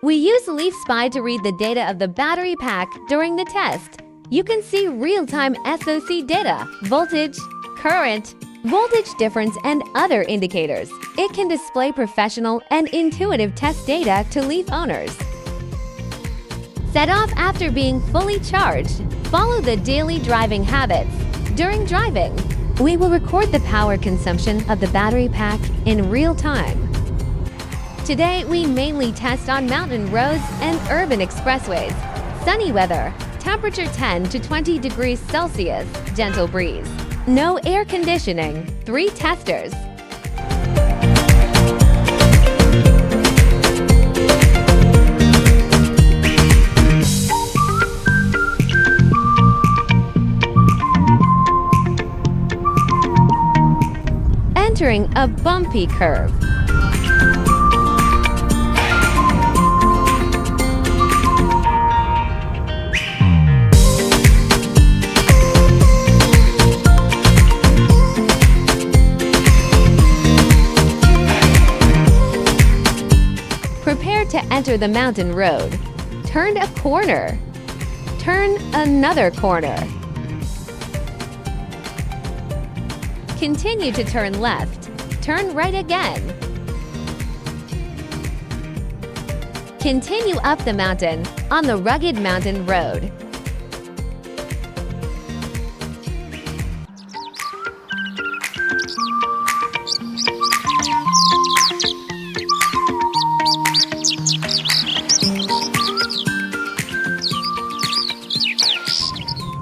We use Leaf Spy to read the data of the battery pack during the test. You can see real-time SOC data, voltage, current, voltage difference, and other indicators. It can display professional and intuitive test data to Leaf owners. Set off after being fully charged. Follow the daily driving habits. During driving, we will record the power consumption of the battery pack in real time. Today, we mainly test on mountain roads and urban expressways. Sunny weather, temperature 10 to 20 degrees Celsius, gentle breeze. No air conditioning, 3 testers. Entering a bumpy curve. Prepare to enter the mountain road. Turn a corner. Turn another corner. Continue to turn left. Turn right again. Continue up the mountain on the rugged mountain road.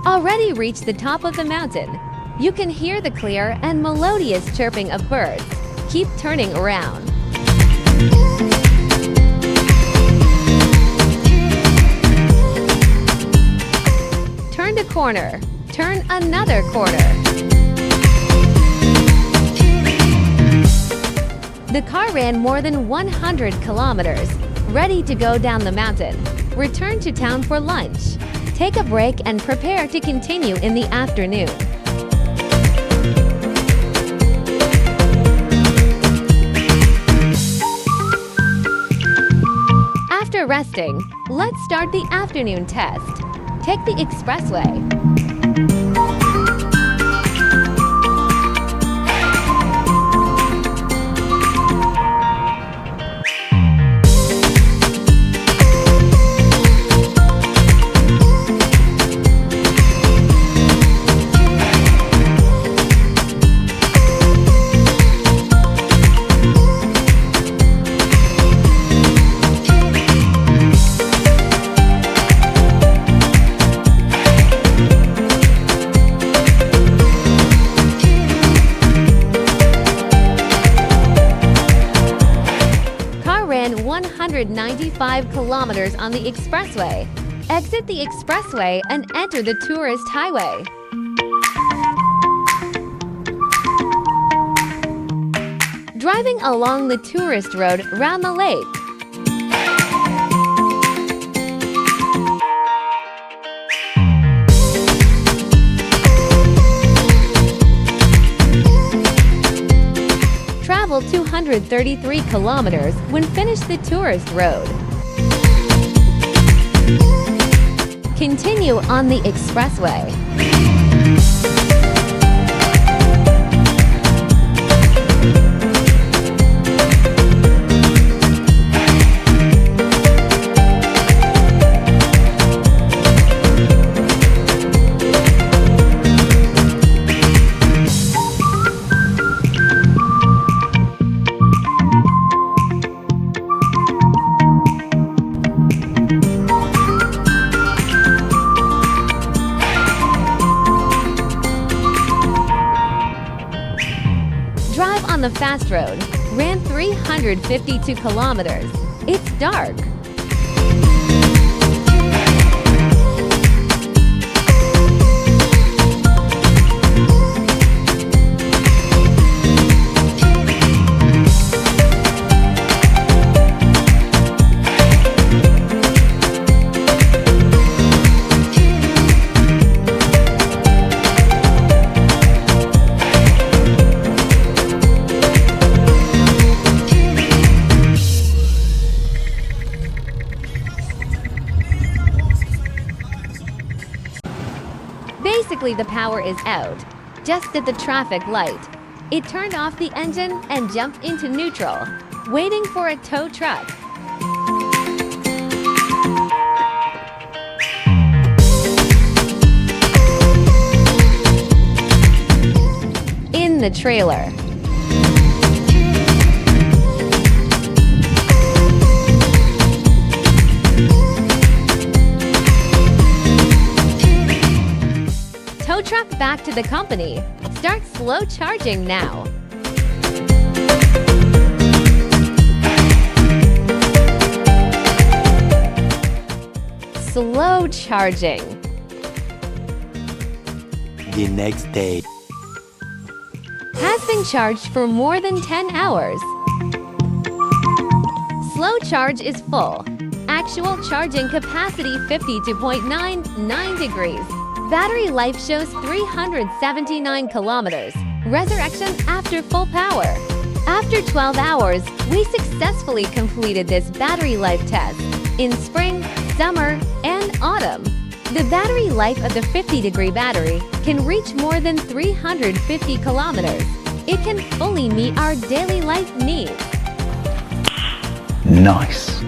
Already reached the top of the mountain. You can hear the clear and melodious chirping of birds. Keep turning around. Turn the corner. Turn another corner. The car ran more than 100 kilometers, ready to go down the mountain. Return to town for lunch. Take a break and prepare to continue in the afternoon. After resting, let's start the afternoon test. Take the expressway. Ran 195 kilometers on the expressway. Exit the expressway and enter the tourist highway. Driving along the tourist road around the lake. Travel 233 kilometers when finished the tourist road. Continue on the expressway. Drive on the fast road. Ran 352 kilometers. It's dark. Basically, the power is out, just at the traffic light. It turned off the engine and jumped into neutral, waiting for a tow truck. In the trailer. Tow truck back to the company. Start slow charging now. Slow charging. The next day. Has been charged for more than 10 hours. Slow charge is full. Actual charging capacity 52.99 degrees. Battery life shows 379 kilometers. Resurrection after full power. After 12 hours, we successfully completed this battery life test in spring, summer, and autumn. The battery life of the 50-degree battery can reach more than 350 kilometers. It can fully meet our daily life needs. Nice.